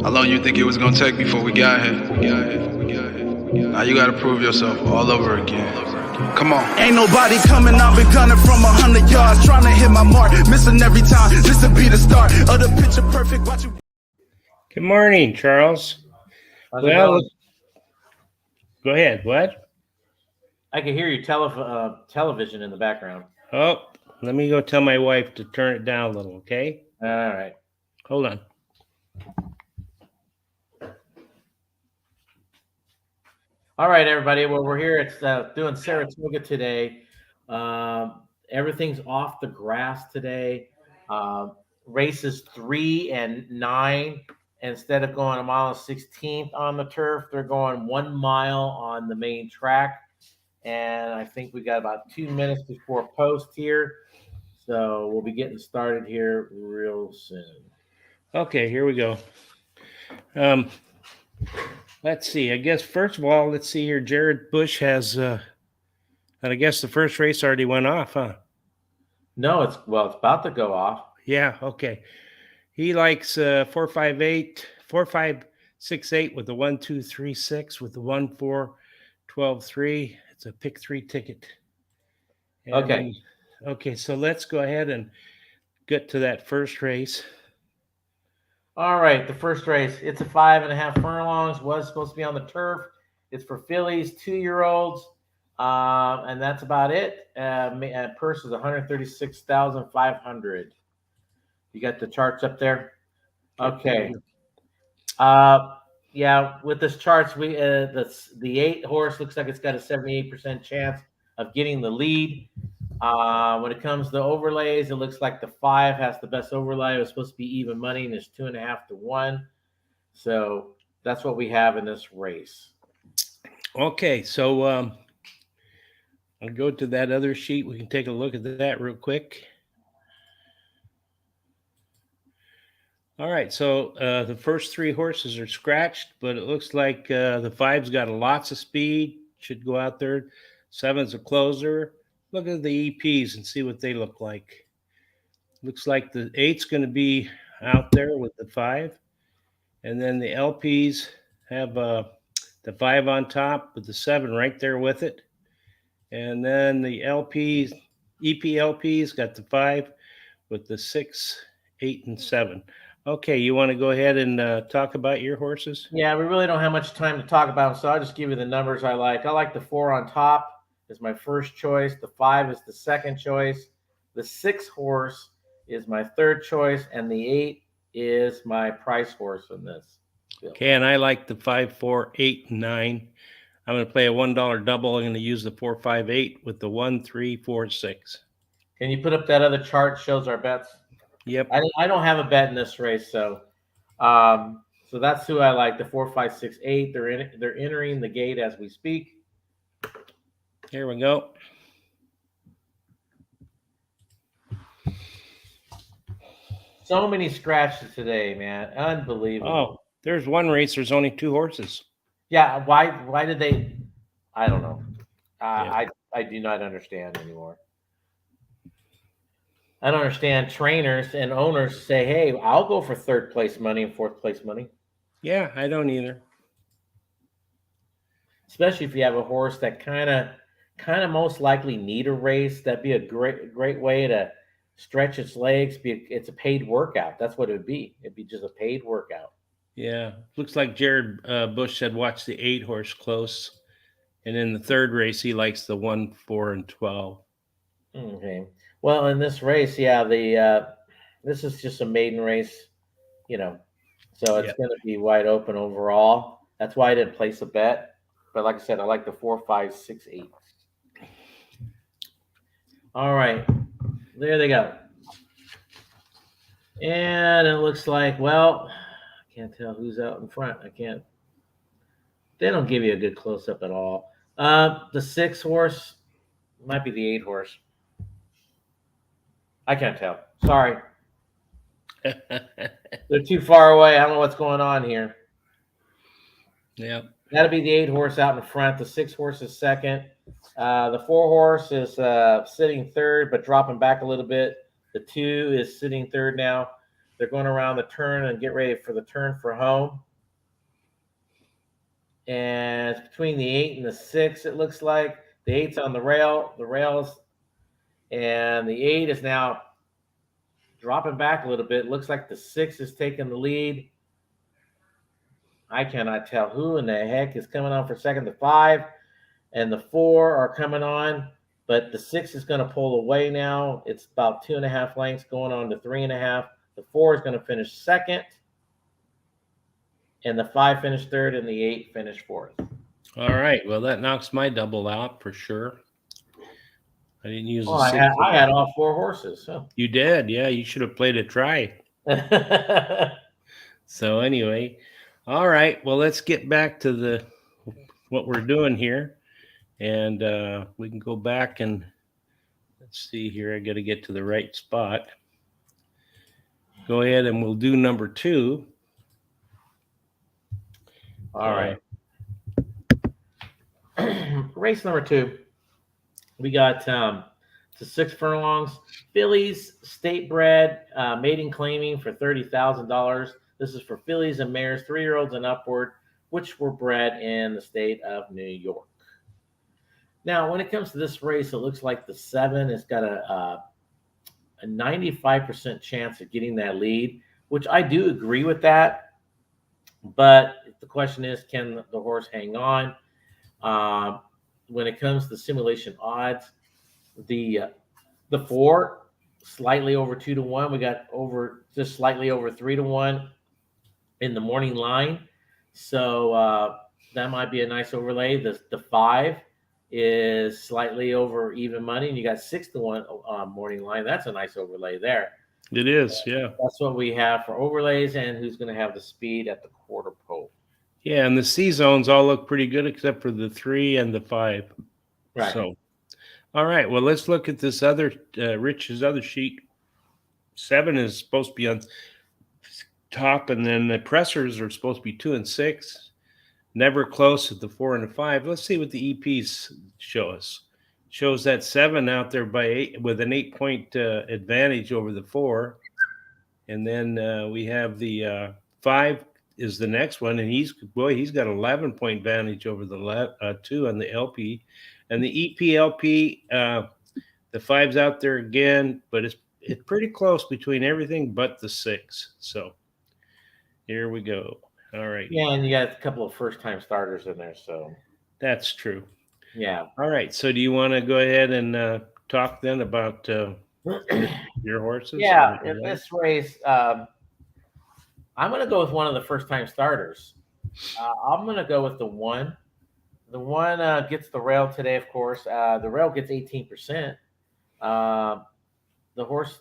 How long you think it was gonna take before we got here? Now you gotta prove yourself all over again. Come on. Ain't nobody coming, I've been gunning from 100 yards, trying to hit my mark, missing every time. This will be the start of the picture perfect. Watch you. Good morning, Charles. How's it Well, going? go ahead. What? I can hear your television in the background. Oh, let me go tell my wife to turn it down a little, okay? All right. Hold on. All right, everybody. Well, we're here. It's doing Saratoga today. Everything's off the grass today. Races 3 and 9. Instead of going a mile and 16th on the turf, they're going 1 mile on the main track. And I think we got about 2 minutes before post here. So we'll be getting started here real soon. Okay, here we go. Let's see. I guess first of all, let's see here. Jared Bush has, and I guess the first race already went off, huh? No, it's about to go off. Yeah. Okay. He likes 458, 4568 with the 1236 with the 14123. It's a pick 3 ticket. And Okay. Okay, so let's go ahead and get to that first race. All right, the first race. It's a 5.5 furlongs. Was supposed to be on the turf. It's for fillies, 2-year-olds, and that's about it. Purse is 136,500. You got the charts up there. Okay. Yeah, with this charts, we the 8 horse looks like it's got a 78% chance of getting the lead. When it comes to overlays, it looks like the 5 has the best overlay. It was supposed to be even money, and it's 2.5 to 1. So that's what we have in this race. Okay, so I'll go to that other sheet. We can take a look at that real quick. All right, so the first 3 horses are scratched, but it looks like the 5's got lots of speed. Should go out there. 7's a closer. Look at the EPs and see what they look like. Looks like the 8's going to be out there with the 5. And then the LPs have the 5 on top with the 7 right there with it. And then the LPs, EPLPs got the 5 with the 6, 8, and 7. Okay, you want to go ahead and talk about your horses? Yeah, we really don't have much time to talk about them, so I'll just give you the numbers I like. I like the 4 on top is my first choice. The 5 is the second choice. The 6 horse is my third choice, and the 8 is my price horse in this. Okay, and I like the 5, 4, 8, and 9. I'm going to play a $1 double. I'm going to use the 4, 5, 8 with the 1, 3, 4, 6. Can you put up that other chart shows our bets? Yep. I don't have a bet in this race, so so that's who I like. The 4, 5, 6, 8. They're entering the gate as we speak. Here we go. So many scratches today, man. Unbelievable. Oh, there's one race. There's only 2 horses. Yeah. Why did they? I don't know. Yeah. I do not understand anymore. I don't understand trainers and owners say, "Hey, I'll go for 3rd place money and 4th place money." Yeah, I don't either. Especially if you have a horse that kind of most likely need a race. That'd be a great way to stretch its legs. It's a paid workout. That's what it would be. It'd be just a paid workout. Yeah, looks like Jared Bush said watch the 8 horse close. And in the 3rd race, he likes the 1, 4, and 12. Okay. Well, in this race, yeah, this is just a maiden race, so it's going to be wide open overall. That's why I didn't place a bet. But like I said, I like the 4, 5, 6, 8. All right, there they go. And it looks like, well, I can't tell who's out in front. They don't give you a good close up at all. The 6 horse might be the 8 horse. I can't tell. Sorry. They're too far away. I don't know what's going on here. Yeah. That'll be the 8 horse out in front. The 6 horse is second. The 4 horse is sitting third, but dropping back a little bit. The 2 is sitting third now. They're going around the turn and get ready for the turn for home. And it's between the 8 and the 6, it looks like. The 8's on the rails, and the 8 is now dropping back a little bit. It looks like the 6 is taking the lead. I cannot tell who in the heck is coming on for second. The 5 and the 4 are coming on, but the 6 is going to pull away now. It's about 2.5 lengths going on to 3.5. The 4 is going to finish second, and the 5 finished third, and the 8 finished fourth. All right. Well, that knocks my double out for sure. I didn't use I had all 4 horses. So. You did? Yeah, you should have played a try. So anyway, all right. Well, let's get back to what we're doing here, and we can go back and let's see here. I got to get to the right spot. Go ahead, and we'll do number 2. All right. Race number 2. We got to 6 furlongs. Fillies, state bred, maiden claiming for $30,000. This is for fillies and mares, 3-year-olds and upward, which were bred in the state of New York. Now, when it comes to this race, it looks like the 7 has got a 95% chance of getting that lead, which I do agree with that. But the question is, can the horse hang on? When it comes to simulation odds, the 4 slightly over 2-1. We got just slightly over 3-1 in the morning line, so that might be a nice overlay. The 5 is slightly over even money, and you got 6-1 morning line. That's a nice overlay there. It is, yeah. That's what we have for overlays, and who's going to have the speed at the quarter pole. Yeah, and the C zones all look pretty good except for the 3 and the 5. Right. So, all right. Well, let's look at this other Rich's other sheet. 7 is supposed to be on top, and then the pressers are supposed to be 2 and 6. Never close at the 4 and the 5. Let's see what the EPs show us. Shows that 7 out there by 8 with an 8-point advantage over the 4, and then we have the 5 is the next one, and he's got 11-point advantage over the 2 on the LP, and the EPLP, the 5's out there again, but it's pretty close between everything but the 6. So here we go. All right. Yeah, and you got a couple of first-time starters in there, so that's true. Yeah. All right. So do you want to go ahead and talk then about your horses? Yeah. In this race, I'm going to go with one of the first-time starters. I'm going to go with the 1. The 1 gets the rail today, of course. The rail gets 18%.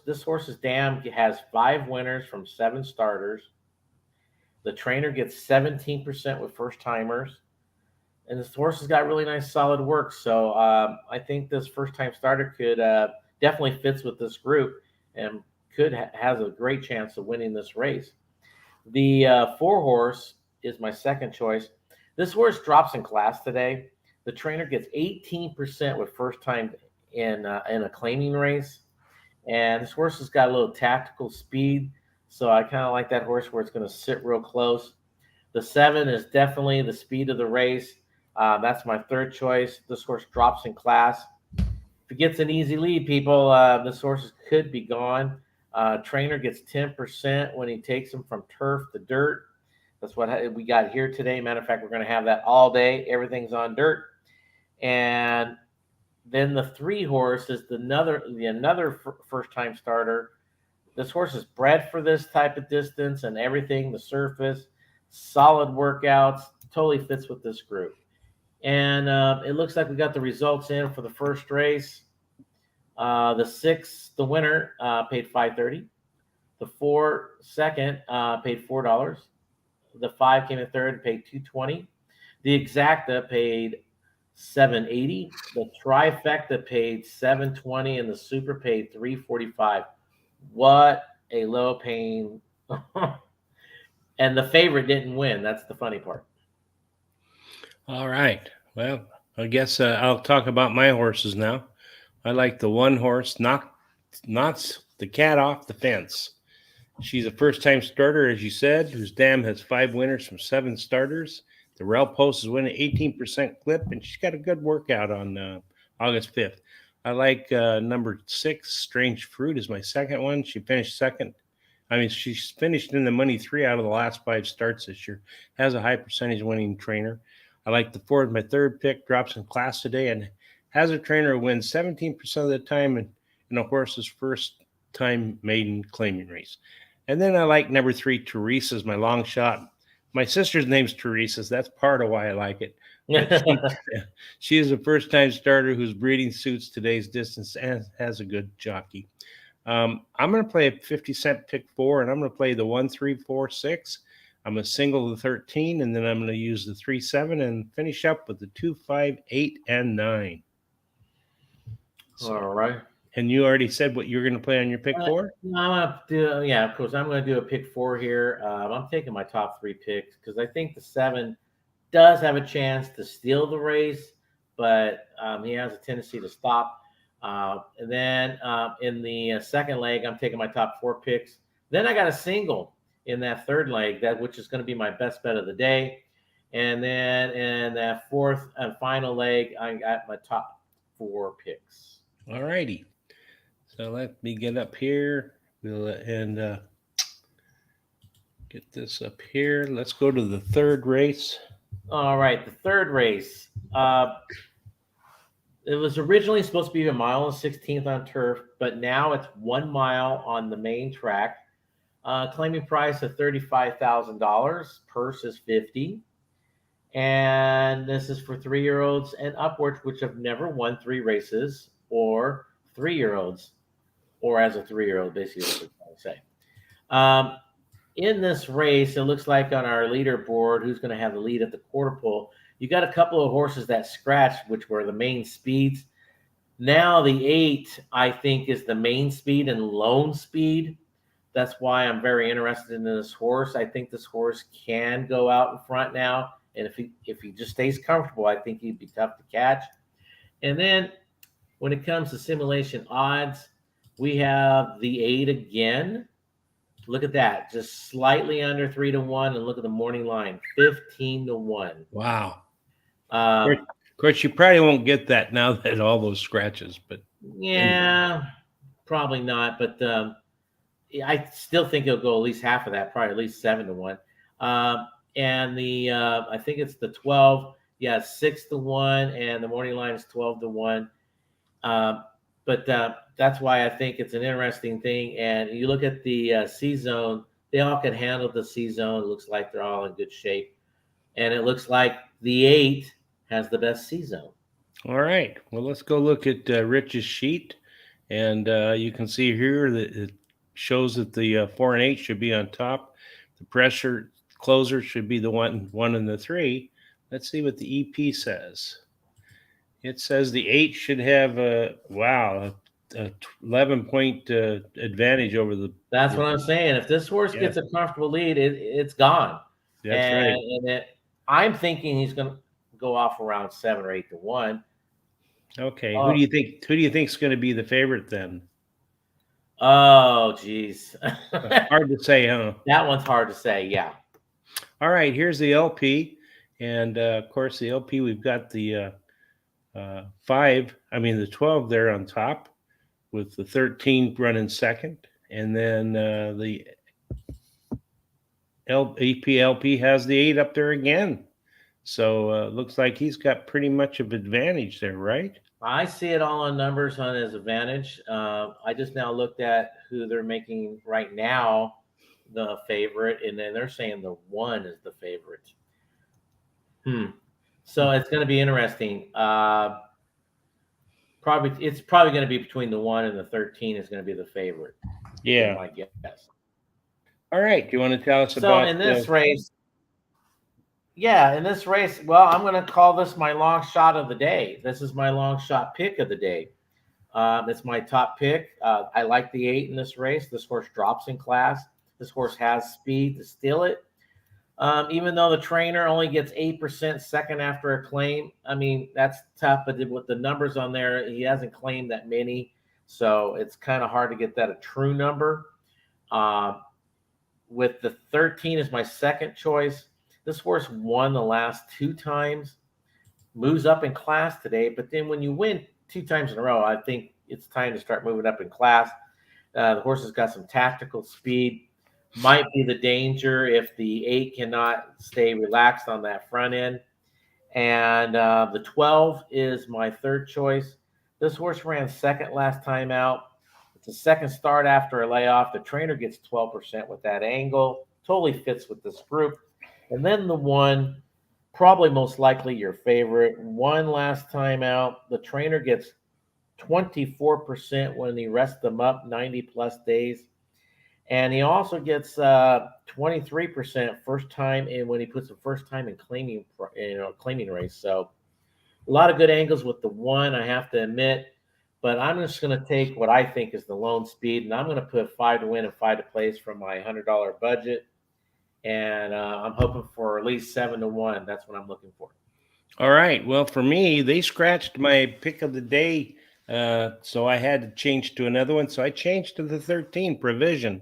This horse's dam has 5 winners from 7 starters. The trainer gets 17% with first-timers. And this horse has got really nice solid work. So I think this first-time starter could definitely fits with this group and has a great chance of winning this race. The 4 horse is my second choice. This horse drops in class today. The trainer gets 18% with first time in a claiming race. And this horse has got a little tactical speed. So I kind of like that horse where it's going to sit real close. The 7 is definitely the speed of the race. That's my third choice. This horse drops in class. If it gets an easy lead, people, this horse could be gone. Trainer gets 10% when he takes him from turf to dirt. That's what we got here today. Matter of fact, we're going to have that all day. Everything's on dirt. And then the 3 horse is another first-time starter. This horse is bred for this type of distance and everything, the surface, solid workouts, totally fits with this group. And it looks like we got the results in for the first race. The 6, the winner, paid $5.30. The 4 second paid $4. The 5 came in third and paid $2.20. The exacta paid $7.80. The trifecta paid $7.20, and the super paid $3.45. What a low paying. And the favorite didn't win. That's the funny part. All right. Well, I guess I'll talk about my horses now. I like the 1 horse knocks the cat off the fence. She's a first-time starter, as you said, whose dam has 5 winners from 7 starters. The rail post is winning 18% clip, and she's got a good workout on August 5th. I like number 6, Strange Fruit, is my second one. She finished second. I mean, she's finished in the money 3 out of the last 5 starts this year. Has a high percentage winning trainer. I like the 4 as my third pick, drops in class today, and has a trainer who wins 17% of the time in a horse's first time maiden claiming race. And then I like number 3, Teresa's my long shot. My sister's name's Teresa. That's part of why I like it. But she is a first-time starter whose breeding suits today's distance and has a good jockey. I'm going to play a 50-cent pick 4, and I'm going to play the 1, 3, 4, 6. I'm going to single the 13, and then I'm going to use the 3, 7, and finish up with the 2, 5, 8, and 9. So, all right. And you already said what you're going to play on your pick 4? I'm going to do, yeah, of course. I'm going to do a pick 4 here. I'm taking my top 3 picks because I think the 7 does have a chance to steal the race, but he has a tendency to stop. And then in the second leg, I'm taking my top 4 picks. Then I got a single in that third leg, which is going to be my best bet of the day. And then in that fourth and final leg, I got my top 4 picks. All righty. So let me get up here and get this up here. Let's go to the third race. All right, the third race. It was originally supposed to be 1 mile and 16th on turf, but now it's 1 mile on the main track. Claiming price of $35,000. Purse is $50,000. And this is for 3-year-olds and upwards, which have never won 3 races, or 3-year-olds, or as a 3-year-old, basically what I'm trying to say. In this race, it looks like on our leaderboard, who's going to have the lead at the quarter pole, you got a couple of horses that scratched, which were the main speeds. Now the 8, I think, is the main speed and lone speed. That's why I'm very interested in this horse. I think this horse can go out in front now. And if he just stays comfortable, I think he'd be tough to catch. And then when it comes to simulation odds, we have the 8 again. Look at that, just slightly under 3-1, and look at the morning line, 15-1. Wow. Of course, you probably won't get that now that all those scratches, but yeah, probably not. But I still think he'll go at least half of that, probably at least 7-1. And the I think it's the 12, 6-1, and the morning line is 12-1. But that's why I think it's an interesting thing. And you look at the C zone; they all can handle the C zone. It looks like they're all in good shape, and it looks like the 8 has the best C zone. All right. Well, let's go look at Rich's sheet, and you can see here that it shows that the 4 and 8 should be on top. The pressure closer should be the 1 and the 3. Let's see what the EP says. It says the 8 should have a 11-point advantage over the. That's what I'm saying. If this horse gets a comfortable lead, it's gone. That's right. And I'm thinking he's going to go off around 7 or 8-1. Okay. Who do you think? Who do you think is going to be the favorite then? Oh, geez. Hard to say, huh? That one's hard to say. Yeah. All right. Here's the LP, and of course the LP. We've got the the 12 there on top, with the 13 running second, and then the LP has the 8 up there again. So looks like he's got pretty much of advantage there, right? I see it all on numbers on his advantage. I just now looked at who they're making right now the favorite, and then they're saying the 1 is the favorite. So it's going to be interesting. It's probably going to be between the 1 and the 13 is going to be the favorite. Yeah. I guess. All right. Do you want to tell us about? So in this race, well, I'm going to call this my long shot of the day. This is my long shot pick of the day. It's my top pick. I like the 8 in this race. This horse drops in class. This horse has speed to steal it. Even though the trainer only gets 8% second after a claim, I mean, that's tough. But with the numbers on there, he hasn't claimed that many. So it's kind of hard to get that a true number. with the 13 as my second choice. This horse won the last 2 times, moves up in class today. But then when you win 2 times in a row, I think it's time to start moving up in class. The horse has got some tactical speed. Might be the danger if the 8 cannot stay relaxed on that front end. And the 12 is my third choice. This horse ran second last time out. It's a second start after a layoff. The trainer gets 12% with that angle. Totally fits with this group. And then the 1, probably most likely your favorite, won last time out. The trainer gets 24% when he rests them up 90 plus days. And he also gets 23% first time in when he puts the first time in claiming race. So a lot of good angles with the 1, I have to admit. But I'm just going to take what I think is the lone speed, and I'm going to put 5 to win and 5 to place from my $100 budget. And I'm hoping for at least 7 to 1. That's what I'm looking for. All right. Well, for me, they scratched my pick of the day, so I had to change to another one. So I changed to the 13, Provision.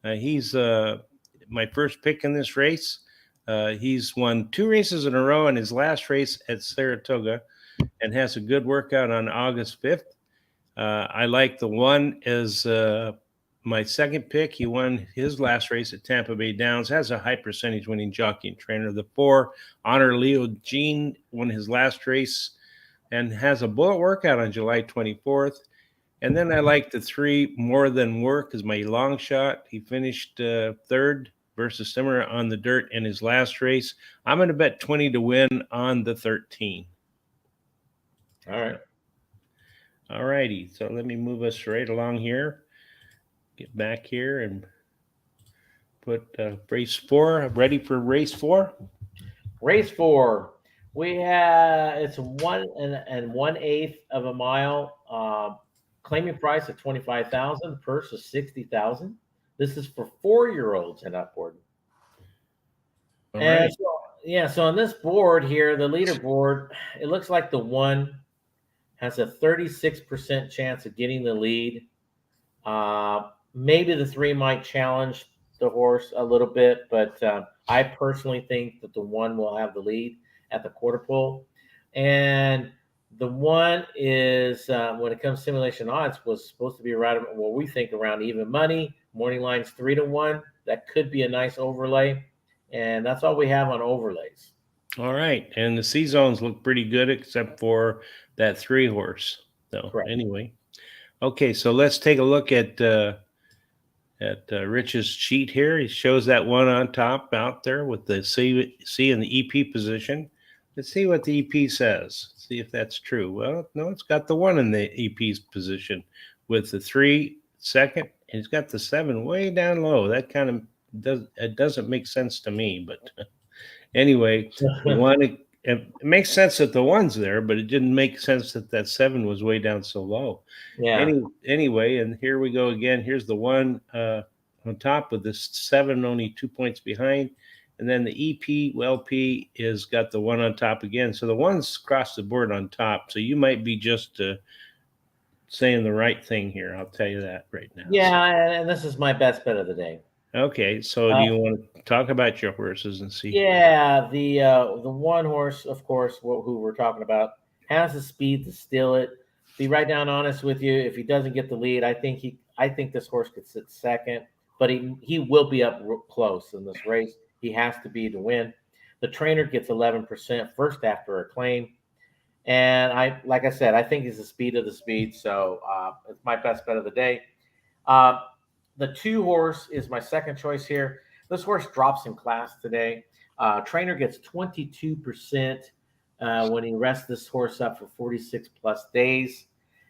He's my first pick in this race. He's won 2 races in a row in his last race at Saratoga and has a good workout on August 5th. I like the 1 as my second pick. He won his last race at Tampa Bay Downs, has a high percentage winning jockey and trainer. The 4, Honor Leo Jean, won his last race and has a bullet workout on July 24th. And then I like the 3, More Than Work, as my long shot. He finished third versus Simmer on the dirt in his last race. I'm going to bet 20 to win on the 13. All right. All righty. So let me move us right along here. Get back here and put race 4. Ready for race 4? Race 4. We have it's 1 1/8 of a mile. Claiming price at $25,000. Purse is $60,000. This is for 4-year-olds and upward. All and right. so on this board here, the leaderboard, it looks like the 1 has a 36% chance of getting the lead. Maybe the 3 might challenge the horse a little bit, but I personally think that the 1 will have the lead at the quarter pole. And the 1 is, when it comes to simulation odds, was supposed to be right about what we think around even money. Morning line's 3 to 1. That could be a nice overlay. And that's all we have on overlays. All right. And the C zones look pretty good except for that 3 horse. So Correct. Anyway. Okay, so let's take a look at Rich's sheet here. He shows that 1 on top out there with the C in the EP position. Let's see what the EP says. See if that's true. Well, no, it's got the 1 in the EP's position with the 3 second, and it's got the 7 way down low. That kind of doesn't make sense to me, but anyway, the 1 it makes sense that the 1's there, but it didn't make sense that 7 was way down so low. Yeah. Anyway, and here we go again. Here's the 1 on top with this 7 only 2 points behind. And then the EP, LP, is got the 1 on top again. So the 1's across the board on top. So you might be just saying the right thing here. I'll tell you that right now. Yeah, and this is my best bet of the day. Okay, so do you want to talk about your horses and see? Yeah, the 1 horse, of course, who we're talking about, has the speed to steal it. Be right down honest with you. If he doesn't get the lead, I think this horse could sit second, but he will be up close in this race. He has to be to win. The trainer gets 11% first after a claim. And like I said, I think he's the speed of the speed. So it's my best bet of the day. The 2 horse is my second choice here. This horse drops in class today. Trainer gets 22% when he rests this horse up for 46 plus days.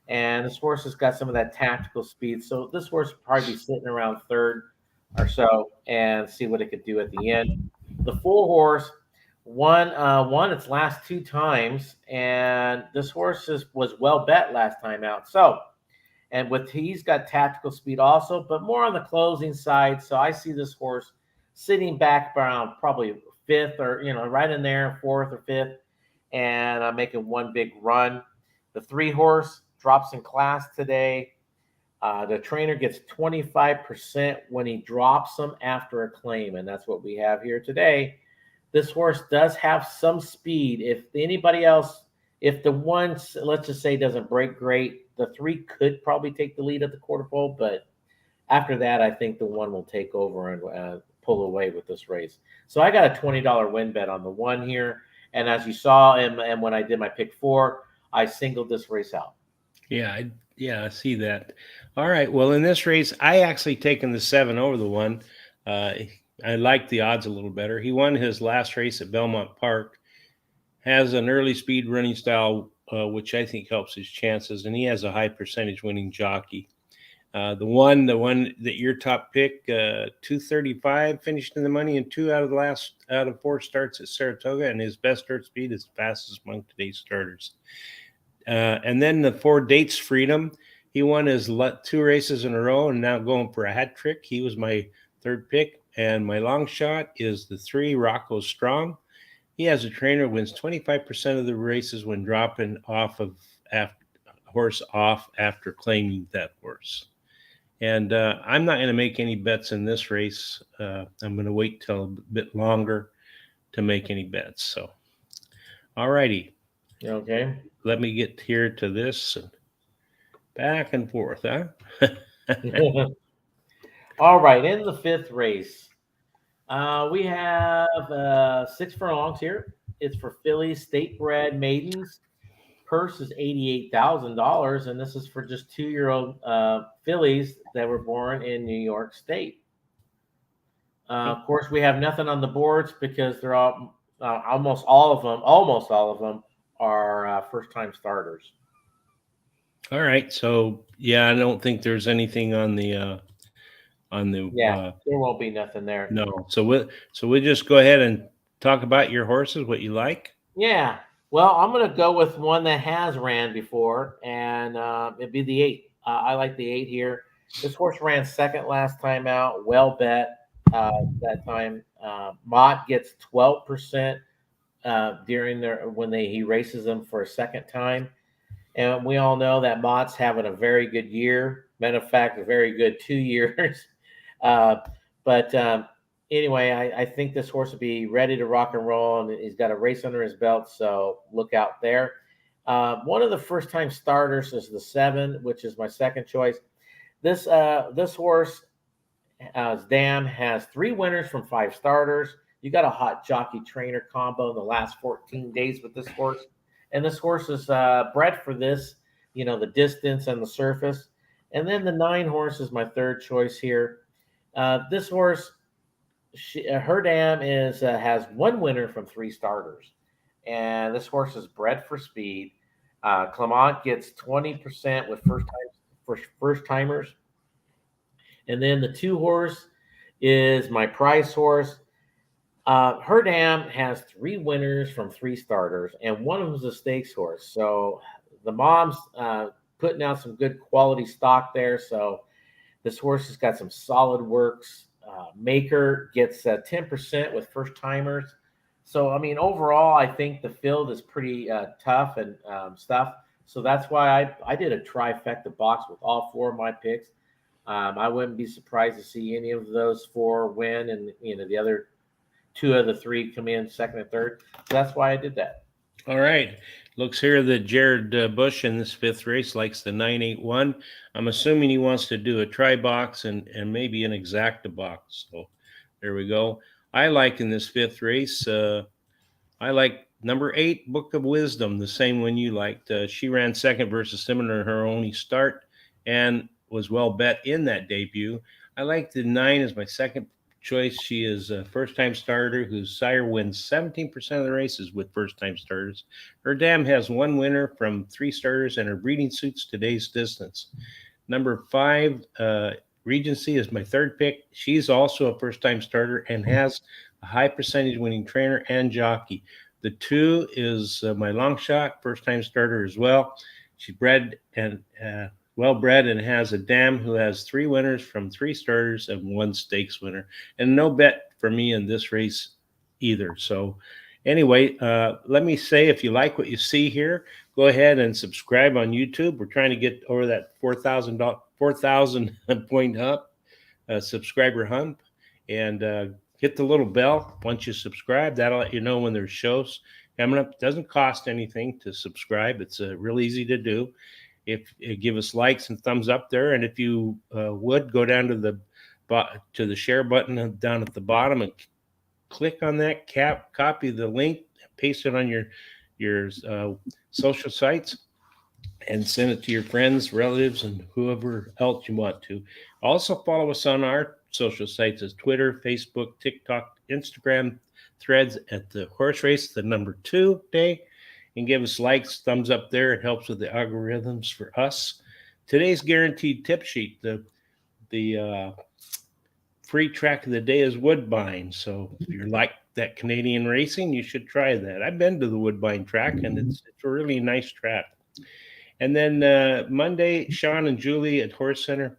And this horse has got some of that tactical speed. So this horse will probably be sitting around third or so and see what it could do at the end. The 4 horse won its last 2 times, and this horse was well bet last time out. So, and he's got tactical speed also, but more on the closing side. So I see this horse sitting back around probably 5th or right in there, 4th or 5th, and making one big run. The 3 horse drops in class today. The trainer gets 25% when he drops them after a claim, and that's what we have here today. This horse does have some speed. If anybody else, if the one, let's just say, doesn't break great, the 3 could probably take the lead at the quarter pole, but after that, I think the 1 will take over and pull away with this race. So I got a $20 win bet on the 1 here. And as you saw, and when I did my pick 4, I singled this race out. Yeah, I see that. All right. Well, in this race, I actually taken the 7 over the 1. I like the odds a little better. He won his last race at Belmont Park, has an early speed running style, which I think helps his chances, and he has a high percentage winning jockey. The one that your top pick, 235, finished in the money in 2 out of 4 starts at Saratoga, and his best start speed is fastest among today's starters. And then the 4 Dates Freedom, he won his 2 races in a row and now going for a hat trick. He was my 3rd pick, and my long shot is the 3 Rocco Strong. He has a trainer who wins 25% of the races when dropping horse off after claiming that horse. And I'm not going to make any bets in this race. I'm going to wait till a bit longer to make any bets. So, all righty. Okay. Let me get here to this and back and forth, huh? All right. In the 5th race, we have 6 furlongs here. It's for fillies, state bred maidens. Purse is $88,000, and this is for just 2-year-old fillies that were born in New York State. Of course, we have nothing on the boards because they're all almost all of them are first-time starters. All right, so yeah, I don't think there's anything on the there won't be nothing there. No, so we'll just go ahead and talk about your horses, what you like. Yeah. Well, I'm going to go with one that has ran before, and it'd be the 8. I like the 8 here. This horse ran 2nd last time out, well bet that time. Mott gets 12% during when he races them for a 2nd time. And we all know that Mott's having a very good year. Matter of fact, a very good 2 years. Anyway, I think this horse will be ready to rock and roll, and he's got a race under his belt, so look out there. One of the first-time starters is the 7, which is my 2nd choice. This horse, Dam, has 3 winners from 5 starters. You got a hot jockey trainer combo in the last 14 days with this horse, and this horse is bred for this, the distance and the surface. And then the 9 horse is my 3rd choice here. This horse, her Dam has 1 winner from 3 starters, and this horse is bred for speed. Clement gets 20% with first timers, and then the 2 horse is my price horse. Her Dam has 3 winners from 3 starters, and one of them is a stakes horse. So the mom's putting out some good quality stock there. So this horse has got some solid works. Maker gets 10% with first timers. So, I mean, overall, I think the field is pretty tough and stuff. So that's why I did a trifecta box with all 4 of my picks. I wouldn't be surprised to see any of those 4 win, and the other 2 of the 3 come in 2nd and 3rd. So that's why I did that. All right. Looks here that Jared Bush in this 5th race likes the 981. I'm assuming he wants to do a try box and maybe an exacta box. So there we go. I like in this 5th race, I like number 8, Book of Wisdom, the same one you liked. She ran 2nd versus similar in her only start and was well bet in that debut. I like the 9 as my 2nd choice. She is a first-time starter whose sire wins 17% of the races with first-time starters. Her Dam has 1 winner from 3 starters, and her breeding suits today's distance. Number 5, Regency is my 3rd pick. She's also a first-time starter and has a high percentage winning trainer and jockey. The 2 is my long shot, first-time starter as well. She's bred and well-bred and has a Dam who has 3 winners from 3 starters and 1 stakes winner, and no bet for me in this race either. So Anyway, let me say, if you like what you see here, go ahead and subscribe on YouTube. We're trying to get over that 4,000 point hump, subscriber hump, and hit the little bell once you subscribe. That'll let you know when there's shows coming up. It doesn't cost anything to subscribe. It's real easy to do. If you give us likes and thumbs up there, and if you would go down to the share button down at the bottom and click on that, copy the link, paste it on your social sites, and send it to your friends, relatives, and whoever else you want to. Also, follow us on our social sites as Twitter, Facebook, TikTok, Instagram, Threads at the horse race, the number 2 day, and give us likes, thumbs up there. It helps with the algorithms for us. Today's guaranteed tip sheet, the free track of the day is Woodbine. So if you're like that Canadian racing, you should try that. I've been to the Woodbine track, and it's a really nice track. And then Monday, Sean and Julie at Horse Center.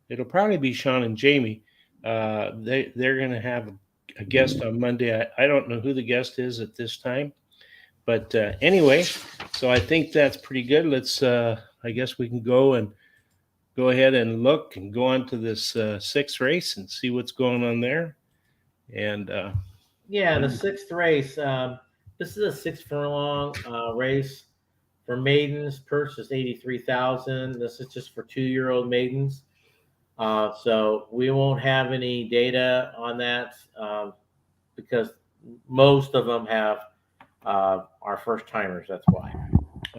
It'll probably be Sean and Jamie. They're going to have a guest on Monday. I don't know who the guest is at this time. But anyway, so I think that's pretty good. Let's, I guess we can go ahead and look and go on to this 6th race and see what's going on there. And yeah, the 6th race. This is a 6 furlong race for maidens. Purse is $83,000. This is just for 2-year-old maidens. So we won't have any data on that because most of them have our first timers. That's why.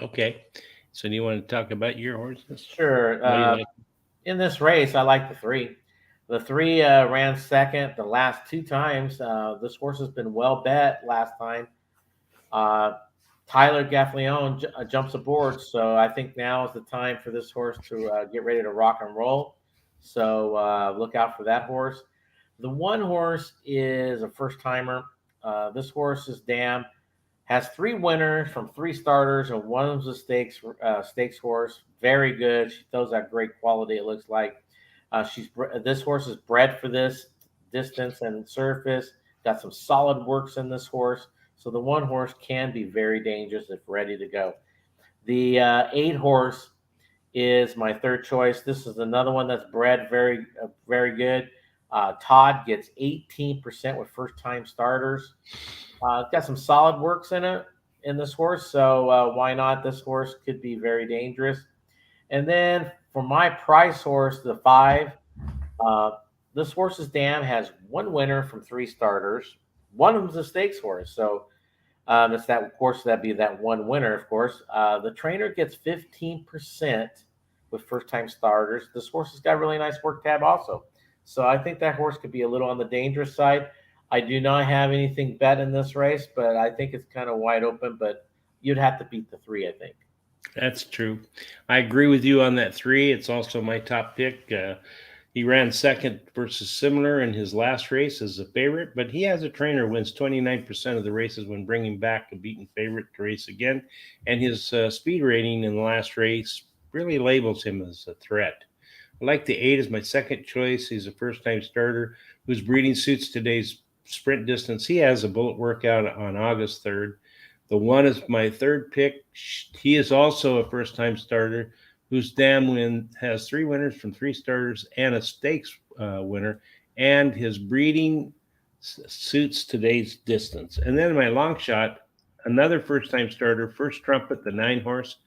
Okay. So do you want to talk about your horses? Sure. Like? In this race, I like the 3. The 3 ran second the last 2 times. This horse has been well bet last time. Tyler Gaffleon jumps aboard, so I think now is the time for this horse to get ready to rock and roll. So look out for that horse. The 1 horse is a first timer. This horse is Dam. Has 3 winners from 3 starters, and one of them's a stakes horse. Very good. She throws that great quality. It looks like this horse is bred for this distance and surface. Got some solid works in this horse. So the 1 horse can be very dangerous if ready to go. The 8 horse is my 3rd choice. This is another one that's bred very, very good. Todd gets 18% with first-time starters. Got some solid works in this horse, so why not? This horse could be very dangerous. And then for my price horse, the 5, this horse's Dam has 1 winner from 3 starters. One of them's a stakes horse, so it's that, of course, that'd be that 1 winner, of course. The trainer gets 15% with first-time starters. This horse has got a really nice work tab also. So I think that horse could be a little on the dangerous side. I do not have anything bet in this race, but I think it's kind of wide open, but you'd have to beat the 3, I think. That's true. I agree with you on that 3. It's also my top pick. He ran second versus Similar in his last race as a favorite, but he has a trainer who wins 29% of the races when bringing back a beaten favorite to race again. And his speed rating in the last race really labels him as a threat. I like the 8 as my second choice. He's a first-time starter whose breeding suits today's sprint distance. He has a bullet workout on August 3rd. The 1 is my 3rd pick. He is also a first-time starter whose Dam has 3 winners from 3 starters and a stakes winner, and his breeding suits today's distance. And then my long shot, another first-time starter, First Trumpet, the 9 horse,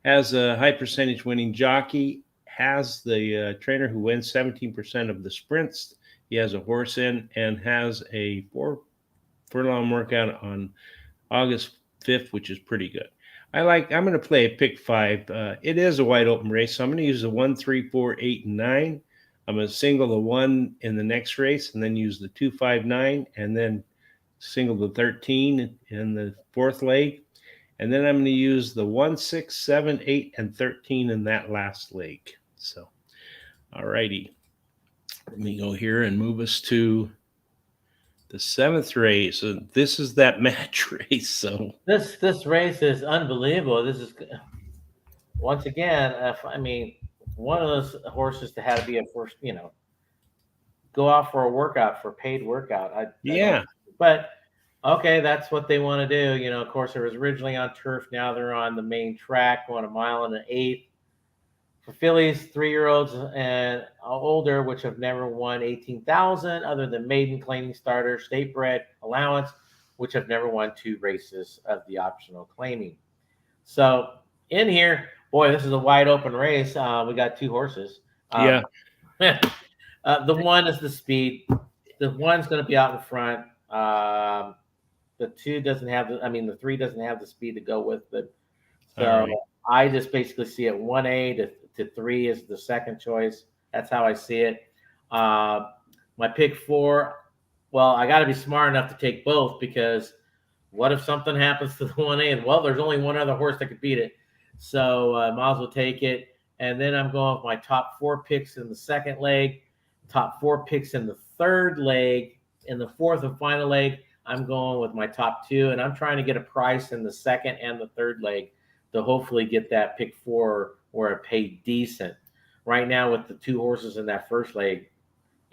has a high percentage winning jockey, has the trainer who wins 17% of the sprints. He has a horse in and has a 4 furlong workout on August 5th, which is pretty good. I'm going to play a pick 5. It is a wide open race, so I'm going to use the 1, 3, 4, 8, and 9. I'm going to single the 1 in the next race and then use the 2, 5, 9, and then single the 13 in the 4th leg. And then I'm going to use the 1, 6, 7, 8, and 13 in that last leg. So, all righty. Let me go here and move us to the 7th race. And this is that match race. So this race is unbelievable. This is, once again, one of those horses that had to be a first, go out for a workout, for a paid workout. yeah. But Okay, that's what they want to do. Of course, it was originally on turf. Now they're on the main track, going a mile and an eighth. For fillies, 3-year-olds and older, which have never won 18,000, other than maiden, claiming starter, state bred, allowance, which have never won 2 races of the optional claiming. So in here, boy, this is a wide open race. We got 2 horses. Yeah. The one is the speed. The one's going to be out in front. The 2 doesn't have the 3 doesn't have the speed to go with it. So Right. I just basically see it 1A to 3 is the second choice. That's how I see it. My pick 4, well, I got to be smart enough to take both, because what if something happens to the 1A? And, well, there's only one other horse that could beat it. So might as well take it. And then I'm going with my top 4 picks in the second leg, top 4 picks in the third leg. In the fourth and final leg, I'm going with my top 2. And I'm trying to get a price in the second and the third leg to hopefully get that pick 4 where it paid decent. Right now, with the 2 horses in that first leg,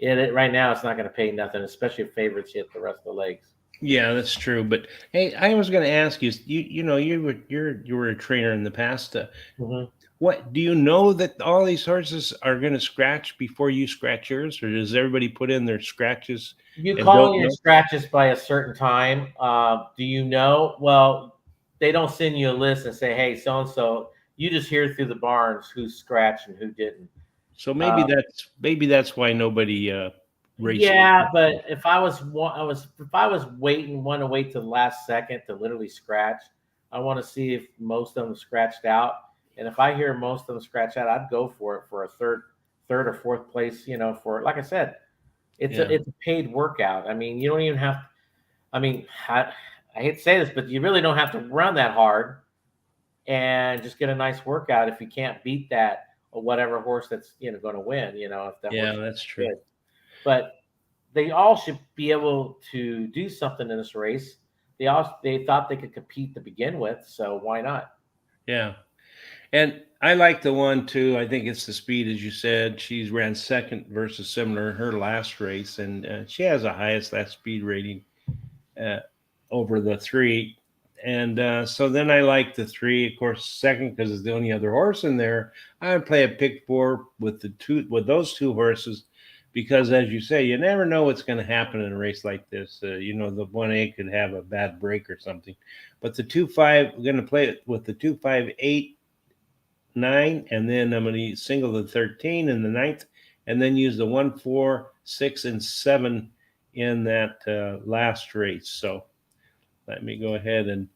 right now it's not going to pay nothing, especially if favorites hit the rest of the legs. Yeah, that's true. But hey, I was going to ask you, you were a trainer in the past. Mm-hmm. What do you know that all these horses are going to scratch before you scratch yours, or does everybody put in their scratches You and call don't in your know? scratches by a certain time. Do you know? Well, they don't send you a list and say, "Hey, so and so." You just hear through the barns who scratched and who didn't. So Uh, maybe that's why nobody races. Yeah, but if I was want to wait till the last second to literally scratch, I want to see if most of them scratched out. And if I hear most of them scratch out, I'd go for it for a third or fourth place. For, like I said, Yeah. it's a paid workout. I mean, you don't even have. I mean, I hate to say this, but you really don't have to run that hard and just get a nice workout if you can't beat that or whatever horse that's going to win. If that Yeah, horse is that's true. good, but they all should be able to do something in this race. They thought they could compete to begin with, so why not? Yeah. And I like the one too. I think it's the speed, as you said. She's ran second versus similar in her last race, and she has the highest last speed rating uh, over the 3. And so then I like the 3, of course, second because it's the only other horse in there. I would play a pick 4 with those 2 horses, because, as you say, you never know what's going to happen in a race like this. The 1A could have a bad break or something, but the 2-5, we're going to play it with the 2-5-8. 9, and then I'm going to single the 13 in the ninth, and then use the 1, 4, 6, and 7 in that last race. So let me go ahead and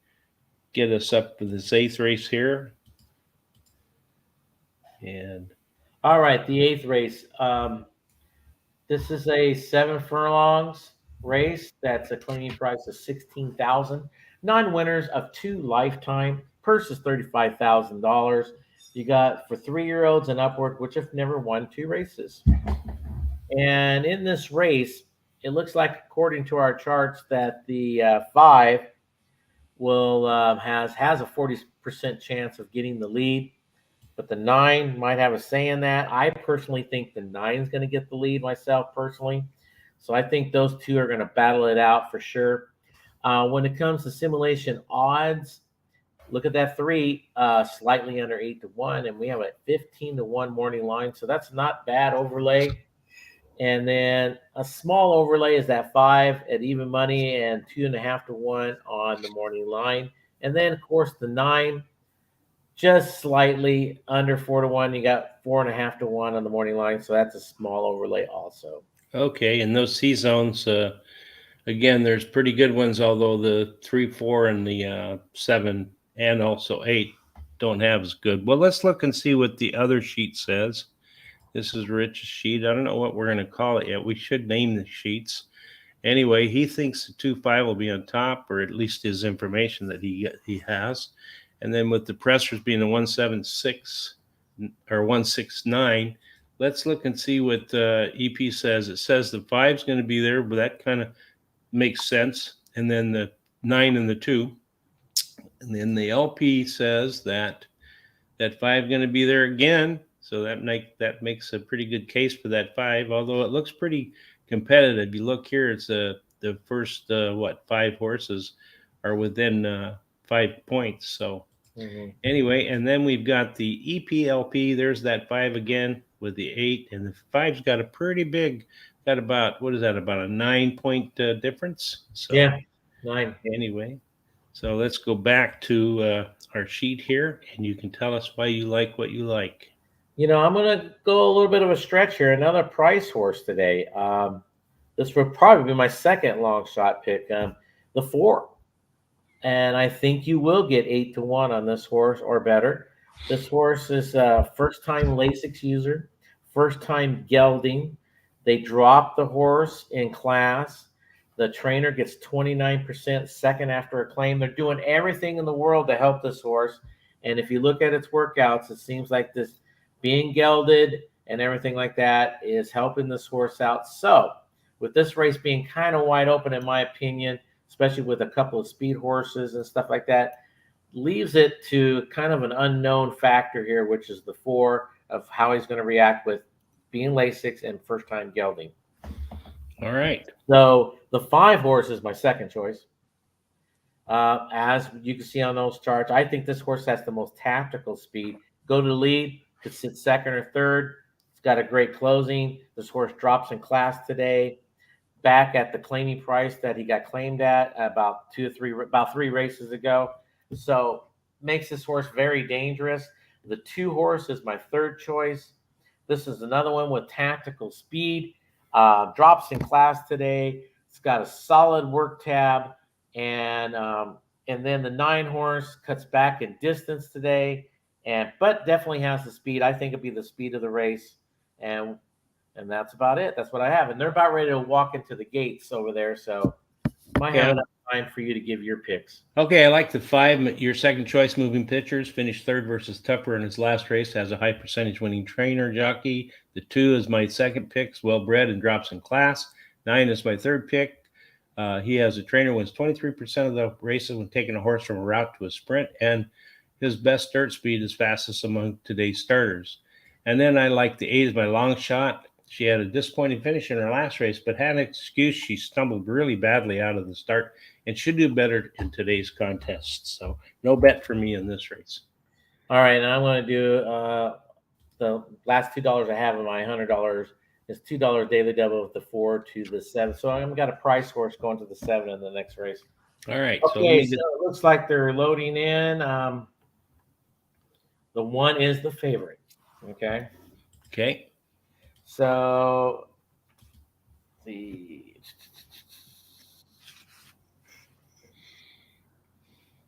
get us up to this 8th race here. And All right, the 8th race. This is a 7 furlongs race. That's a claiming price of 16,000. 9 winners of 2 lifetime. Purse is $35,000. You got for 3-year-olds and upward, which have never won 2 races. And in this race, it looks like, according to our charts, that the 5 will has a 40% chance of getting the lead, but the 9 might have a say in that. I personally think the 9 is going to get the lead myself personally, so I think those 2 are going to battle it out for sure. When it comes to simulation odds, look at that 3, slightly under 8-1, and we have a 15-1 morning line, so that's not bad overlay. And then a small overlay is that 5 at even money and 2.5-1 on the morning line. And then, of course, the 9 just slightly under 4-1. You got 4.5-1 on the morning line, so that's a small overlay also. okay, and those C zones, again, there's pretty good ones, although the 3, 4, and the 7, and also 8 don't have as good. Well, let's look and see what the other sheet says. This is Rich's sheet. I don't know what we're going to call it yet. We should name the sheets. Anyway, he thinks the 2-5 will be on top, or at least his information that he has. And then with the pressers being a 176 or 169, let's look and see what EP says. It says the 5 is going to be there, but that kind of makes sense. And then the 9 and the 2. And then the LP says that 5 is going to be there again. So that makes a pretty good case for that 5, although it looks pretty competitive. You look here, it's the the first 5 horses are within 5 points. So anyway, and then we've got the EPLP. There's that 5 again with the 8, and the 5's got a pretty big. Got about what is that? About a 9-point difference. So Yeah, 9. anyway, so let's go back to our sheet here, and you can tell us why you like what you like. I'm going to go a little bit of a stretch here. Another price horse today. This would probably be my second long shot pick, the 4. And I think you will get 8-1 on this horse or better. This horse is a first-time Lasix user, first-time gelding. They drop the horse in class. The trainer gets 29% second after a claim. They're doing everything in the world to help this horse. And if you look at its workouts, it seems like this being gelded and everything like that is helping this horse out. So with this race being kind of wide open, in my opinion, especially with a couple of speed horses and stuff like that, leaves it to kind of an unknown factor here, which is the 4 of how he's going to react with being Lasix and first-time gelding. All right. So the 5 horse is my second choice. As you can see on those charts, I think this horse has the most tactical speed. Go to the lead, could sit second or third. It's got a great closing. This horse drops in class today, back at the claiming price that he got claimed at about 3 races ago. So makes this horse very dangerous. The 2 horse is my third choice. This is another one with tactical speed. Drops in class today. It's got a solid work tab, and then the 9 horse cuts back in distance today, but definitely has the speed. I think it'll be the speed of the race, and that's about it. That's what I have, and they're about ready to walk into the gates over there. So might have enough time for you to give your picks. Okay, I like the 5. Your second choice, Moving Pictures, finished third versus Tupper in his last race. Has a high percentage winning trainer jockey. The 2 is my second pick, well bred and drops in class. 9 is my third pick. He has a trainer, wins 23% of the races when taking a horse from a route to a sprint, and his best dirt speed is fastest among today's starters. And then I like the 8 as my long shot. She had a disappointing finish in her last race, but had an excuse. She stumbled really badly out of the start and should do better in today's contest. So no bet for me in this race. All right, and I'm going to do the last $2 I have in my $100 is $2 daily double with the 4 to the 7. So I've got a price horse going to the 7 in the next race. All right. Okay, so it looks like they're loading in. The 1 is the favorite. Okay. Okay. So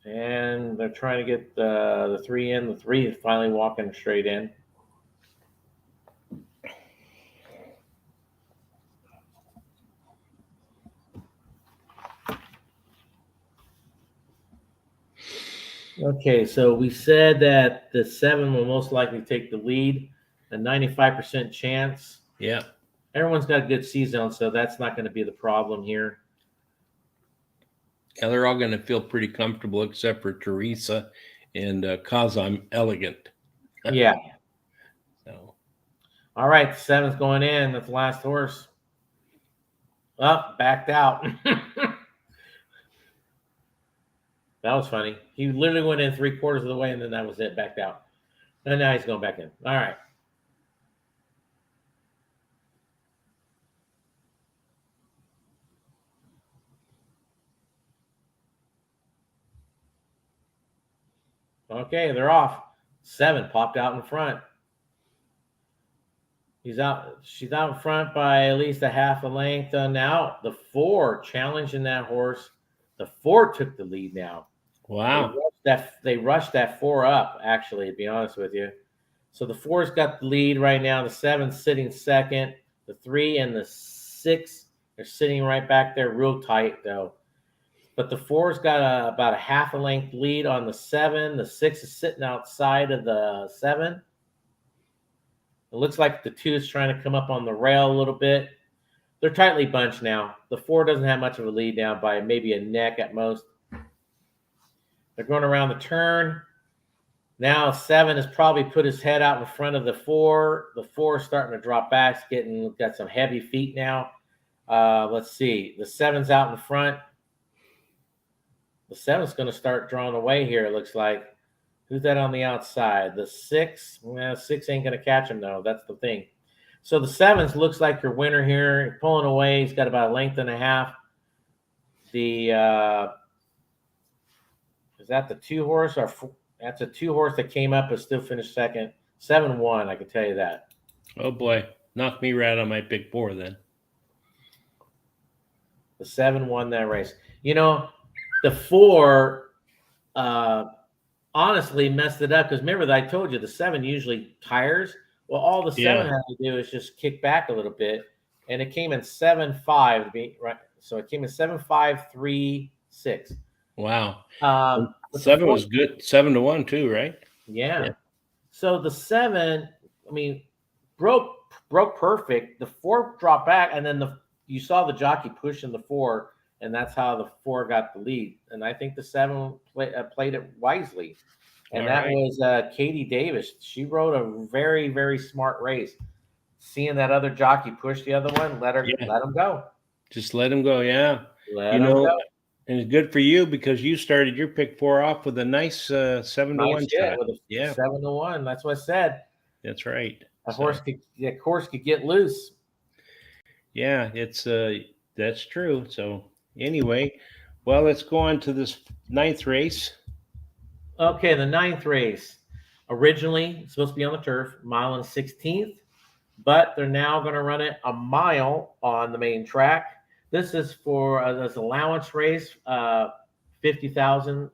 and they're trying to get the 3 in. The 3 is finally walking straight in. Okay, so we said that the 7 will most likely take the lead, a 95% chance. Yeah. Everyone's got a good season, so that's not going to be the problem here. Yeah, they're all going to feel pretty comfortable except for Teresa and Cause I'm Elegant. Yeah. So. All right, 7's going in. That's the last horse. Oh, backed out. That was funny. He literally went in 3/4 of the way, and then that was it, backed out. And now he's going back in. All right. Okay, they're off. 7 popped out in front. She's out in front by at least a half a length. Now the 4 challenging that horse. The 4 took the lead now. Wow. They rushed that 4 up, actually, to be honest with you. So the 4's got the lead right now. The 7's sitting second. The 3 and the 6 are sitting right back there real tight, though. But the 4's got about a half a length lead on the 7. The 6 is sitting outside of the 7. It looks like the 2 is trying to come up on the rail a little bit. They're tightly bunched now. The 4 doesn't have much of a lead now by maybe a neck at most. They're going around the turn. Now 7 has probably put his head out in front of the 4. The 4 is starting to drop back. It's got some heavy feet now. Let's see. The 7's out in front. The 7's going to start drawing away here, it looks like. Who's that on the outside? The 6. Well, 6 ain't going to catch him, though. That's the thing. So the 7's looks like your winner here. Pulling away. He's got about a length and a half. The is that the 2 horse? Or that's a 2 horse that came up but still finished second. 7-1, I can tell you that. Oh, boy. Knocked me right on my pick 4 then. The 7 won that race. You know, the 4 honestly messed it up because remember that I told you the 7 usually tires. Well, all the 7 had to do is just kick back a little bit, and it came in 7-5 to be right. So it came in 7-5-3-6. Wow. 7 was good. 7-1 too, right? Yeah. So the 7, I mean, broke perfect. The 4 dropped back, and then you saw the jockey pushing the 4, and that's how the 4 got the lead. And I think the 7 played it wisely. And was Katie Davis. She rode a very, very smart race. Seeing that other jockey push the other one, let him go. Just let him go, yeah. Let him go. And it's good for you because you started your pick 4 off with a nice 7-1 shot. With a 7-1. That's what I said. That's right. A horse could get loose. Yeah, it's that's true. So anyway, well, let's go on to this 9th race. Okay, the 9th race. Originally it's supposed to be on the turf, 1.16 miles, but they're now going to run it a mile on the main track. This is for this allowance race, $50,000.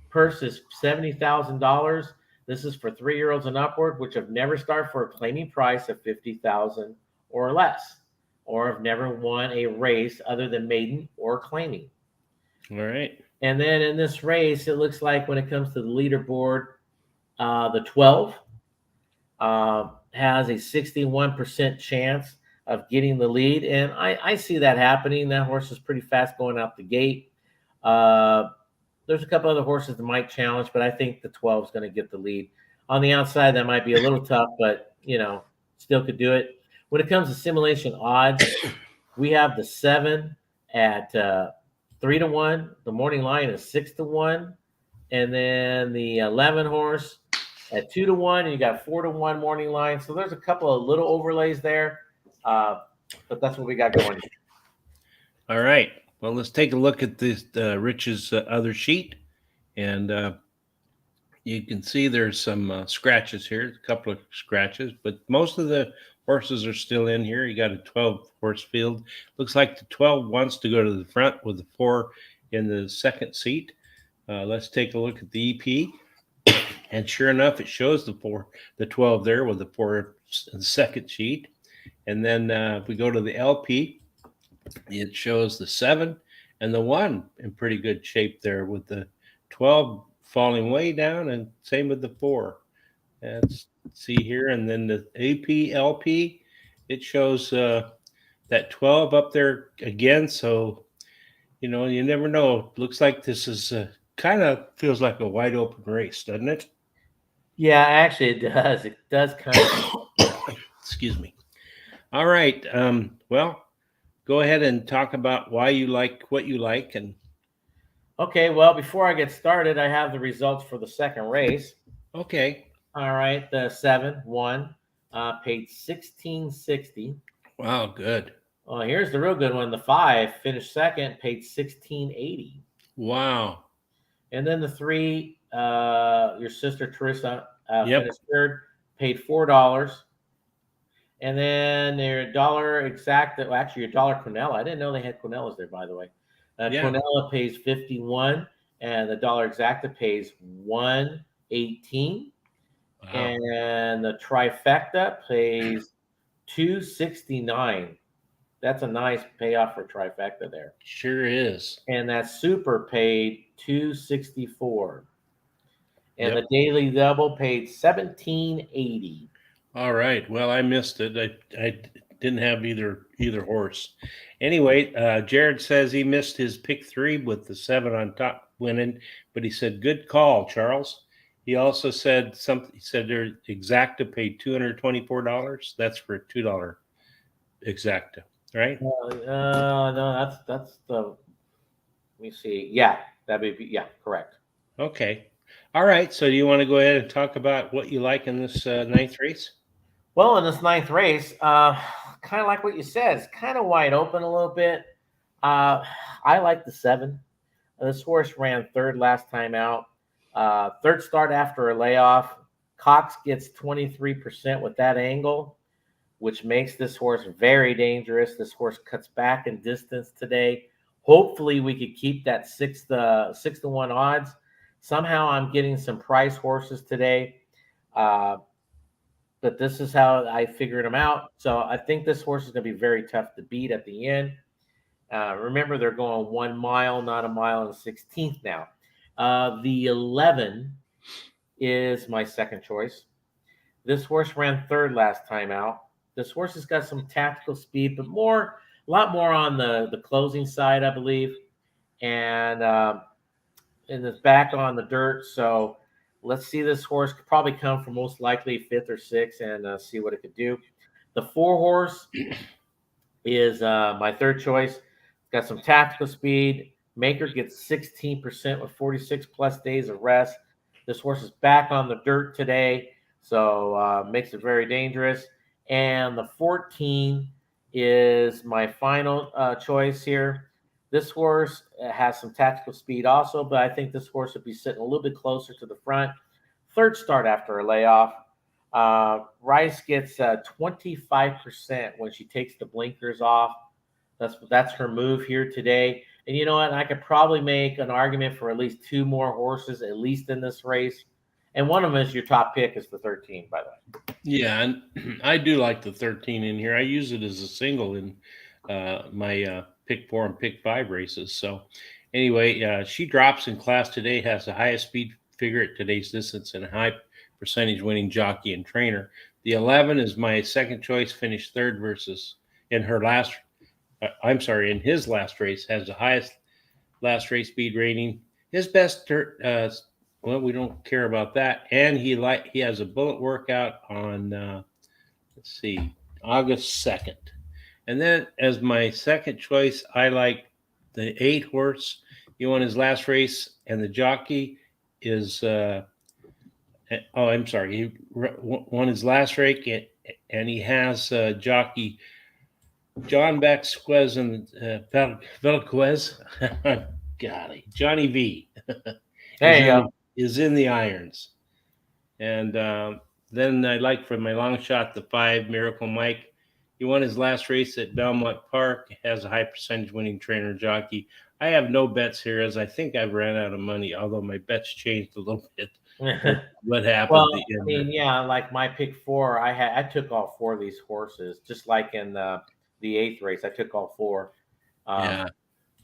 Purse is $70,000. This is for 3-year-olds and upward, which have never started for a claiming price of $50,000 or less, or have never won a race other than maiden or claiming. All right. And then in this race, it looks like when it comes to the leaderboard, the 12 has a 61% chance of getting the lead. And I see that happening. That horse is pretty fast going out the gate. There's a couple other horses that might challenge, but I think the 12 is going to get the lead. On the outside, that might be a little tough, but, still could do it. When it comes to simulation odds, we have the 7 at 3-1. The morning line is 6-1. And then the 11 horse at 2-1. And you got 4-1 morning line. So there's a couple of little overlays there. But that's what we got going. All right. Well, let's take a look at this Rich's other sheet. And you can see there's some scratches here, a couple of scratches, but most of the horses are still in here. You got a 12 horse field. Looks like the 12 wants to go to the front with the 4 in the second seat. Let's take a look at the EP. And sure enough, it shows the 12 there with the 4 in the second sheet. And then if we go to the LP, it shows the 7 and the 1 in pretty good shape there, with the 12 falling way down, and same with the 4. Let's see here. And then the AP LP, it shows that 12 up there again. So, you never know. Looks like this is kind of feels like a wide open race, doesn't it? Yeah, actually it does. It does kind of. Excuse me. All right. Well, go ahead and talk about why you like what you like. And okay, well, before I get started, I have the results for the second race. Okay. All right, the 7 won, paid $16.60. Wow, good. Well, here's the real good one. The 5 finished second, paid $16.80. Wow. And then the 3, your sister Teresa, finished third, paid $4. And then your dollar exact, actually your dollar Quinella. I didn't know they had Quinellas there, by the way. Quinella pays 51, and the dollar exacta pays 118. Wow. And the trifecta pays 269. That's a nice payoff for trifecta there. Sure is. And that super paid 264. And the daily double paid 1780. All right. Well, I missed it. I didn't have either horse. Anyway, Jared says he missed his pick 3 with the 7 on top winning, but he said, good call, Charles. He also said something. He said their exacta paid $224. That's for a $2 exacta right? No, that's the. Let me see. Yeah, that'd be correct. Okay. All right. So do you want to go ahead and talk about what you like in this ninth race? Well, in this ninth race, kind of like what you said, it's kind of wide open a little bit. I like the 7. This horse ran third last time out. Third start after a layoff. Cox gets 23% with that angle, which makes this horse very dangerous. This horse cuts back in distance today. Hopefully, we could keep that 6-1 odds. Somehow, I'm getting some price horses today. But this is how I figured them out. So I think this horse is going to be very tough to beat at the end. Remember, they're going 1 mile, not a mile and 16th now. The 11 is my second choice. This horse ran third last time out. This horse has got some tactical speed, but a lot more on the closing side, I believe. And it's back on the dirt. So let's see this horse could probably come from most likely 5th or 6th and see what it could do. The 4 horse is my third choice. Got some tactical speed. Maker gets 16% with 46 plus days of rest. This horse is back on the dirt today, so makes it very dangerous. And the 14 is my final choice here. This horse has some tactical speed also, but I think this horse would be sitting a little bit closer to the front. Third start after a layoff. Rice gets 25% when she takes the blinkers off. That's her move here today. And you know what? I could probably make an argument for at least 2 more horses, at least in this race. And one of them is your top pick is the 13, by the way. Yeah, and I do like the 13 in here. I use it as a single in my pick 4 and pick 5 races. So anyway, she drops in class today, has the highest speed figure at today's distance and a high percentage winning jockey and trainer. The 11 is my second choice, finished third versus in her last. In his last race, has the highest last race speed rating. His best, well, we don't care about that. And he has a bullet workout on, let's see, August 2nd. And then as my second choice, I like the 8 horse. He won his last race, and the jockey is, he won his last race, and he has jockey John Vasquez and Velquez. Golly, Johnny V. There you go. Is in the irons. And then I like for my long shot the 5 Miracle Mike. He won his last race at Belmont Park. Has a high percentage winning trainer jockey. I have no bets here, as I think I've ran out of money. Although my bets changed a little bit. What happened? Well, I mean, yeah, like my pick 4, I took all 4 of these horses, just like in the 8th race. I took all 4. Yeah.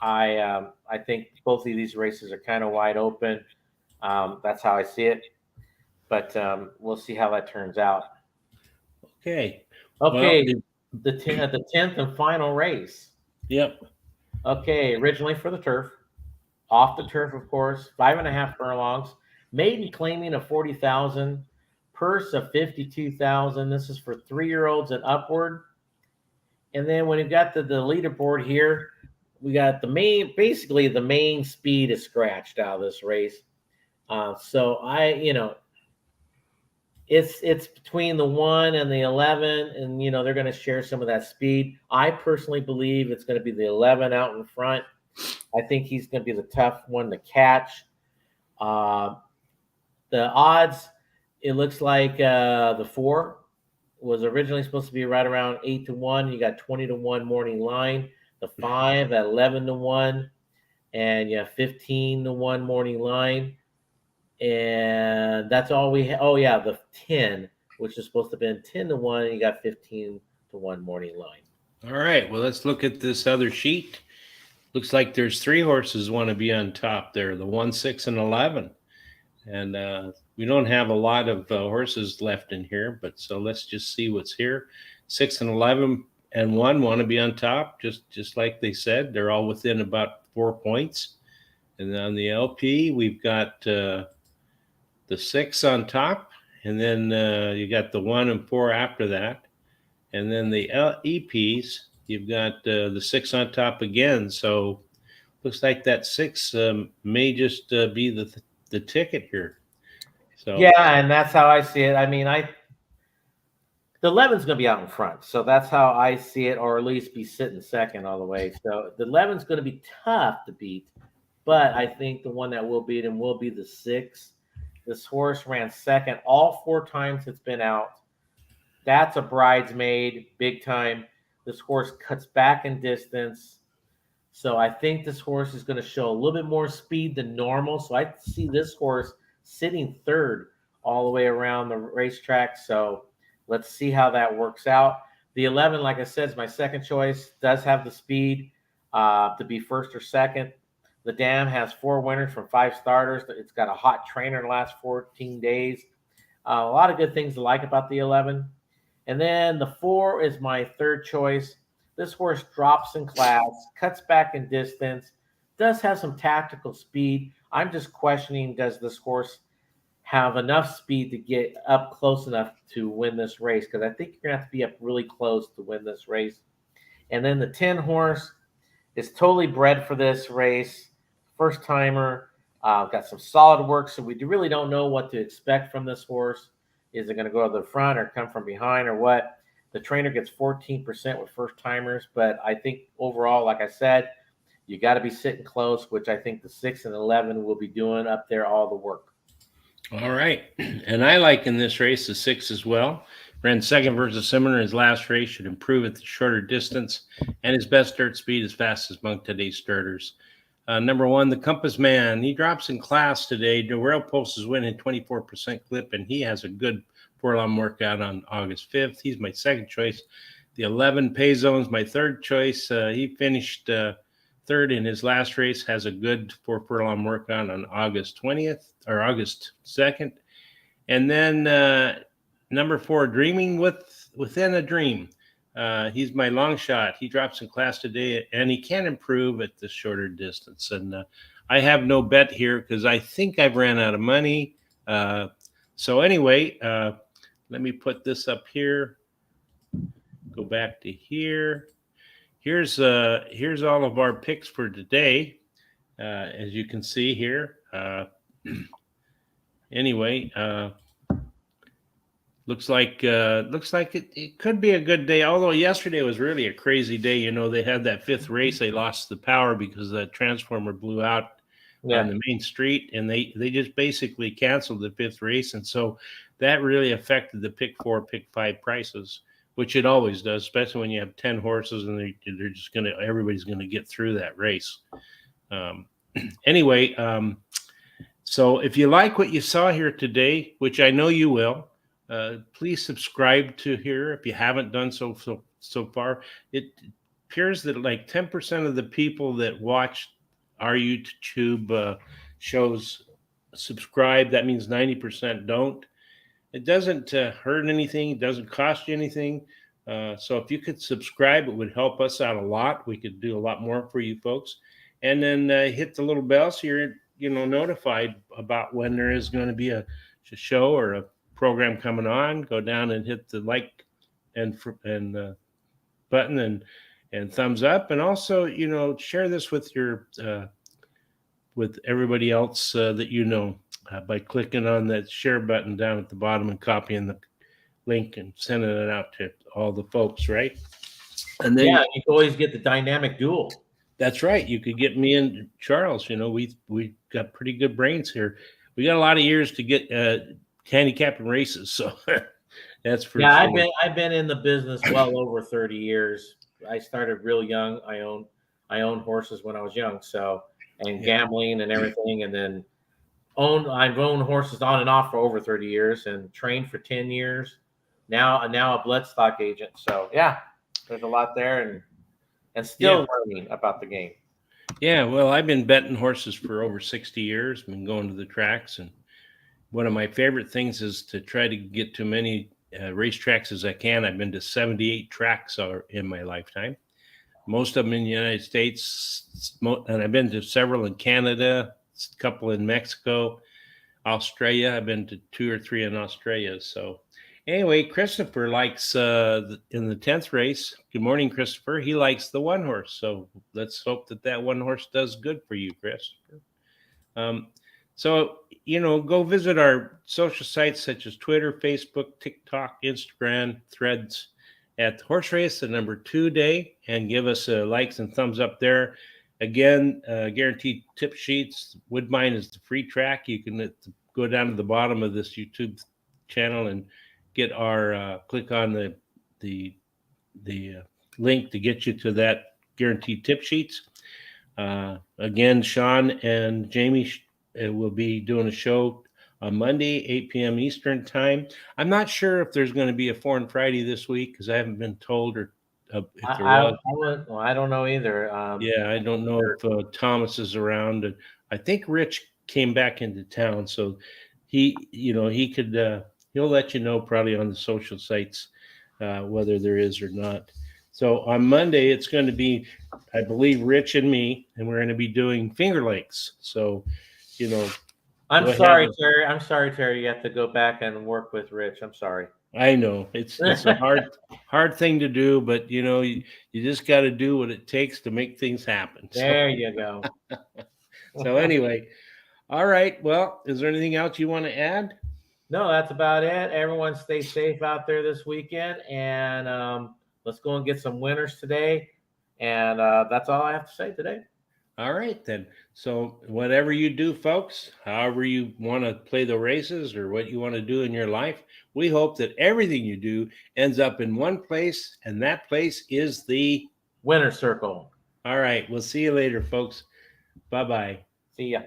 I think both of these races are kind of wide open. That's how I see it. But we'll see how that turns out. Okay. Okay. Well, the 10th and final race. Yep. Okay. Originally for the turf. Off the turf, of course. 5.5 furlongs. Maiden claiming of 40,000. Purse of 52,000. This is for 3-year-olds and upward. And then when you got the leaderboard here, we got the main speed is scratched out of this race. So it's between the 1 and the 11, and they're going to share some of that speed. I personally believe it's going to be the 11 out in front. I think he's going to be the tough one to catch. The odds, it looks like the 4 was originally supposed to be right around 8-1. You got 20-1 morning line. The 5 at 11-1, and you have 15-1 morning line. And that's all we have. Oh, yeah, the 10, which is supposed to have been 10-1, and you got 15-1 morning line. All right, well, let's look at this other sheet. Looks like there's 3 horses want to be on top there, the 1, 6, and 11. And we don't have a lot of horses left in here, but so let's just see what's here. 6 and 11 and 1 want to be on top, just like they said. They're all within about 4 points. And on the LP, we've got the 6 on top, and then you got the 1 and 4 after that. And then the EPs, you've got the 6 on top again. So looks like that 6 may just be the ticket here. So Yeah, and that's how I see it. I mean, the 11's going to be out in front, so that's how I see it, or at least be sitting second all the way. So the 11's going to be tough to beat, but I think the one that will beat him will be the 6. This horse ran second all 4 times it's been out. That's a bridesmaid, big time. This horse cuts back in distance. So I think this horse is going to show a little bit more speed than normal. So I see this horse sitting third all the way around the racetrack. So let's see how that works out. The 11, like I said, is my second choice. Does have the speed to be first or second. The Dam has 4 winners from 5 starters. It's got a hot trainer in the last 14 days. A lot of good things to like about the 11. And then the 4 is my third choice. This horse drops in class, cuts back in distance, does have some tactical speed. I'm just questioning, does this horse have enough speed to get up close enough to win this race? Because I think you're going to have to be up really close to win this race. And then the 10 horse is totally bred for this race. First timer, got some solid work, so we really don't know what to expect from this horse. Is it going to go to the front or come from behind or what? The trainer gets 14% with first timers, but I think overall, like I said, you got to be sitting close, which I think the 6 and 11 will be doing up there all the work. all right, and I like in this race the 6 as well. Ran second versus Simmer in his last race, should improve at the shorter distance, and his best dirt speed is fast as among today's starters. Number 1, the Compass Man. He drops in class today. The Rail Post is winning 24% clip, and he has a good 4-long workout on August 5th. He's my second choice. The 11, Payzone's my third choice. He finished third in his last race, has a good 4 furlong workout on August 20th or August 2nd. And then number 4, Dreaming Within a Dream. He's my long shot. He drops in class today, and he can improve at the shorter distance. And I have no bet here because I think I've ran out of money. So anyway, let me put this up here. Go back to here. Here's all of our picks for today, as you can see here. Anyway. Looks like it could be a good day. Although yesterday was really a crazy day. You know, they had that 5th race. They lost the power because the transformer blew out on the main street, and they just basically canceled the 5th race. And so that really affected the pick 4, pick 5 prices, which it always does, especially when you have 10 horses and they're just everybody's gonna get through that race. Anyway, so if you like what you saw here today, which I know you will. Please subscribe to here if you haven't done so far. It appears that like 10% of the people that watch our YouTube shows subscribe. That means 90% don't. It doesn't hurt anything. It doesn't cost you anything. So if you could subscribe, it would help us out a lot. We could do a lot more for you folks. And then hit the little bell so you're notified about when there is going to be a show or a program coming on. Go down and hit the like and button and thumbs up, and also share this with your with everybody else that by clicking on that share button down at the bottom and copying the link and sending it out to all the folks, right? And then you can always get the dynamic duel. That's right. You could get me and Charles. We got pretty good brains here. We got a lot of years to get handicapping races, so that's for sure. I've been in the business well over 30 years. I started real young. I owned horses when I was young, and gambling and everything, and then I've owned horses on and off for over 30 years and trained for 10 years. Now a bloodstock agent. So yeah, there's a lot there, and still learning about the game. Yeah, well, I've been betting horses for over 60 years. Been going to the tracks, and one of my favorite things is to try to get to many racetracks as I can. I've been to 78 tracks in my lifetime, most of them in the United States, and I've been to several in Canada, a couple in Mexico, Australia. I've been to 2 or 3 in Australia. So Anyway, Christopher likes in the 10th race. Good morning, Christopher. He likes the one horse. So let's hope that one horse does good for you, Christopher. So, go visit our social sites such as Twitter, Facebook, TikTok, Instagram, Threads at the Horse Race, the number 2 day, and give us likes and thumbs up there. Again, guaranteed tip sheets. Woodbine is the free track. You can go down to the bottom of this YouTube channel and get our click on the link to get you to that guaranteed tip sheets. Again, Sean and Jamie will be doing a show on Monday, 8 p.m. Eastern time. I'm not sure if there's going to be a Foreign Friday this week because I haven't been told if there was. I don't know either. Yeah, I don't know if Thomas is around. And I think Rich came back into town, so he could he'll let you know probably on the social sites whether there is or not. So on Monday, it's going to be, I believe, Rich and me, and we're going to be doing Finger Lakes. So, I'm sorry, Terry. I'm sorry, Terry. You have to go back and work with Rich. I'm sorry. I know it's a hard thing to do, but you just got to do what it takes to make things happen. There you go. So anyway, all right. Well, is there anything else you want to add? No, that's about it. Everyone stay safe out there this weekend, and let's go and get some winners today. And that's all I have to say today. All right, then. So whatever you do, folks, however you want to play the races or what you want to do in your life, we hope that everything you do ends up in one place, and that place is the winner circle. All right. We'll see you later, folks. Bye-bye. See ya.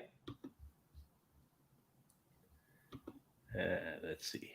Let's see.